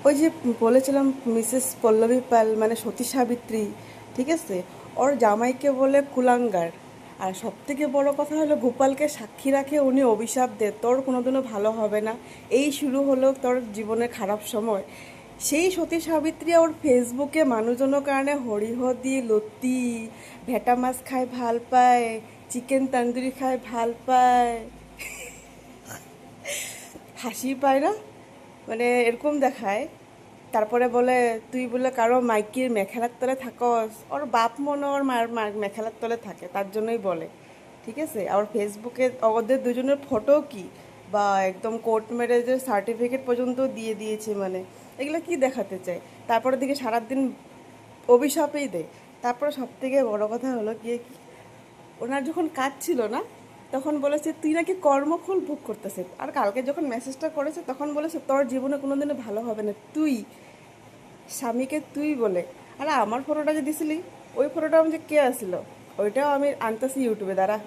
ওই যে বলেছিলাম মিসেস পল্লবী পাল মানে সতী সাবিত্রী, ঠিক আছে, ওর জামাইকে বলে কুলাঙ্গার। আর সব থেকে বড় কথা হলো গোপালকে সাক্ষী রাখে উনি অভিশাপ দেয় তোর কোনোদিনও ভালো হবে না, এই শুরু হলো তোর জীবনের খারাপ সময়। সেই সতী সাবিত্রী ওর ফেসবুকে মানুষজনের কারণে হরিহ দি লতি ভেটা মাছ খায় ভাল পায়, চিকেন তান্দুরি খায় ভাল পায়, হাসি পায় না? মানে এরকম দেখায়। তারপরে বলে তুই বলে কারো মাইকির মেখেলার তলে থাকস, ওর বাপ মনে ওর মার মার মেখেলার তলে থাকে, তার জন্যই বলে। ঠিক আছে, আর ফেসবুকে ওদের দুজনের ফটো কি বা একদম কোর্ট ম্যারেজের সার্টিফিকেট পর্যন্ত দিয়ে দিয়েছে, মানে এগুলো কি দেখাতে চায়? তারপরে দিকে সারাদিন অভিশাপেই দেয়। তারপরে সব থেকে বড় কথা হলো গিয়ে কি, ওনার যখন কাজ ছিল না তখন বলেছে তুই নাকি কর্মফল ভোগ করতেছে, আর কালকে যখন মেসেজটা করেছে তখন বলেছে তোর জীবনে কোনোদিনও ভালো হবে না তুই, স্বামীকে তুই বলে। আর আমার ফটোটা যে দিছিলি, ওই ফটোটা আমি যে কে আসছিল, ওইটাও আমি আনতেছি ইউটিউবে, দ্বারা